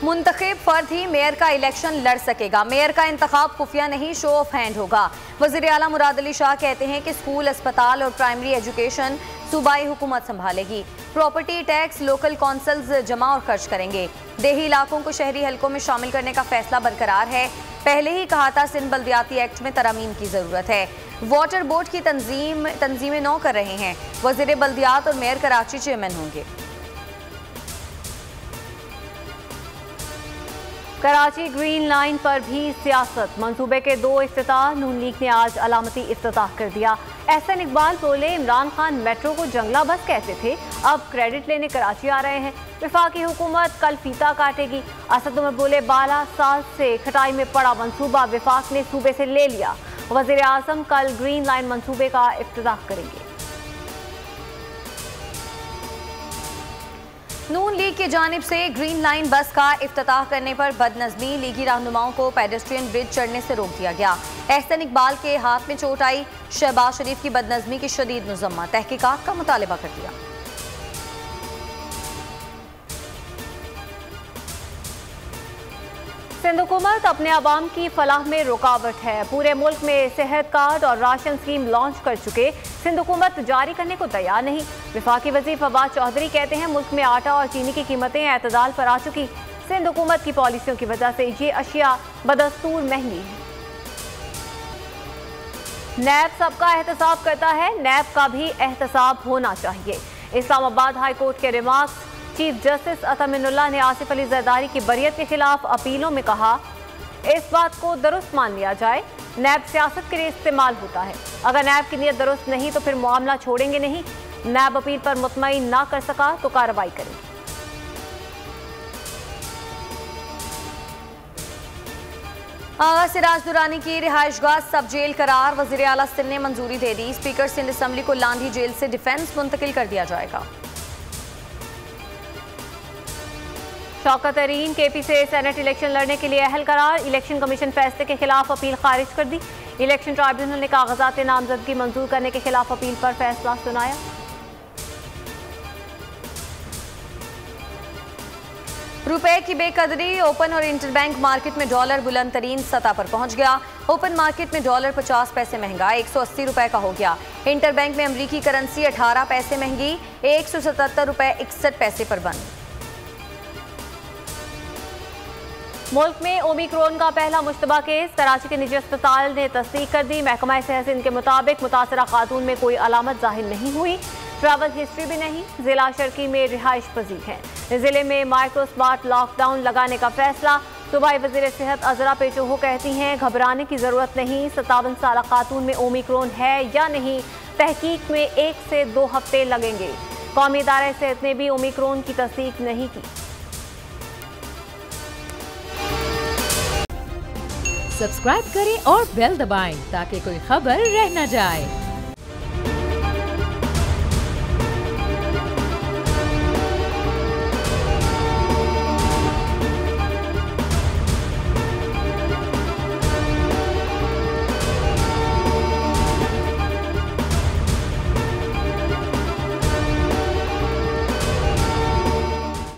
मुंतखब फर्द ही मेयर का इलेक्शन लड़ सकेगा। मेयर का इंतखाब खुफिया नहीं, शो ऑफ हैंड होगा। वज़ीर आला मुराद अली शाह कहते हैं कि स्कूल, अस्पताल और प्राइमरी एजुकेशन सूबाई हुकूमत संभालेगी। प्रॉपर्टी टैक्स लोकल कौंसल्स जमा और खर्च करेंगे। देही इलाकों को शहरी हलकों में शामिल करने का फैसला बरकरार है। पहले ही कहा था सिंध बल्दियाती एक्ट में तरमीम की जरूरत है। वाटर बोर्ड की तंजीमें नौ कर रहे हैं। वज़ीर बल्दियात और मेयर कराची चेयरमैन होंगे। कराची ग्रीन लाइन पर भी सियासत। मंसूबे के 2 इफ्तिताह नून लीग ने आज अलामती इफ्तिताह कर दिया। एहसन इकबाल बोले, इमरान खान मेट्रो को जंगला बस कहते थे, अब क्रेडिट लेने कराची आ रहे हैं। वफाकी हुकूमत कल फीता काटेगी। असद उमर बोले, 12 साल से खटाई में पड़ा मंसूबा वफाक ने सूबे से ले लिया। वज़ीर आज़म कल ग्रीन लाइन मंसूबे का इफ्तिताह करेंगे। नून लीग की जानिब से ग्रीन लाइन बस का इफ्तिताह करने पर बदनज़मी। लीगी रहनुमाओं को पेडेस्ट्रियन ब्रिज चढ़ने से रोक दिया गया। एहसन इकबाल के हाथ में चोट आई। शहबाज शरीफ की बदनज़मी की शदीद मुज़म्मत। तहकीकात का मुतालबा कर दिया। सिंध हुकूमत अपने अवाम की फलाह में रुकावट है। पूरे मुल्क में सेहत कार्ड और राशन स्कीम लॉन्च कर चुके सिंध हुकूमत जारी करने को तैयार नहीं। वफाकी वज़ीर फवाद चौधरी कहते हैं मुल्क में आटा और चीनी की कीमतें एतदाल पर आ चुकी। सिंध हुकूमत की पॉलिसियों की वजह से ये अशिया बदस्तूर महंगी है। नैब सबका एहतसाब करता है, नैब का भी एहतसाब होना चाहिए। इस्लामाबाद हाई कोर्ट के रिमार्क्स। चीफ जस्टिस अतामिनुल्लाह ने आसिफ अली जरदारी की बरियत के खिलाफ अपीलों में कहा, इस बात को दुरुस्त मान लिया जाए, नैब सियासत के लिए इस्तेमाल होता है। अगर नैब की नीयत दुरुस्त नहीं तो फिर मामला छोड़ेंगे नहीं। नैब अपील पर मुतमईन ना कर सका तो कार्रवाई करेंगे। आगा सिराज दुरानी की रिहाइशगाह सब जेल करार। वज़ीर आला सिंध ने मंजूरी दे दी। स्पीकर सिंध असम्बली को लांधी जेल से डिफेंस मुंतकिल कर दिया जाएगा। शौकत तरीन केपी से सेनेट इलेक्शन लड़ने के लिए अहल करार। इलेक्शन कमीशन फैसले के खिलाफ अपील खारिज कर दी। इलेक्शन ट्राइब्यूनल ने कागजात नामजदगी मंजूर करने के खिलाफ अपील पर फैसला सुनाया। रुपए की बेकदरी। ओपन और इंटरबैंक मार्केट में डॉलर बुलंद तरीन सतह पर पहुंच गया। ओपन मार्केट में डॉलर 50 पैसे महंगा 180 रुपए का हो गया। इंटरबैंक में अमरीकी करेंसी 18 पैसे महंगी 177 रुपए 61 पैसे पर बंद। मुल्क में ओमिक्रॉन का पहला मुश्तबा केस। कराची के निजी अस्पताल ने तस्दीक कर दी। महकमा सेहत सिंध के मुताबिक मुतासरा खातून में कोई अलामत जाहिर नहीं हुई, ट्रैवल हिस्ट्री भी नहीं। जिला शर्की में रिहाइश पजीर है। जिले में माइक्रो स्मार्ट लॉकडाउन लगाने का फैसला। सूबाई वज़ीर सेहत अजरा पेचोहो कहती हैं, घबराने की जरूरत नहीं। 57 साल खातून में ओमिक्रॉन है या नहीं, तहकीक में 1 से 2 हफ्ते लगेंगे। कौमी इदारे सेहत ने भी ओमिक्रॉन की तस्दीक नहीं की। सब्सक्राइब करें और बेल दबाएं ताकि कोई खबर रह न जाए।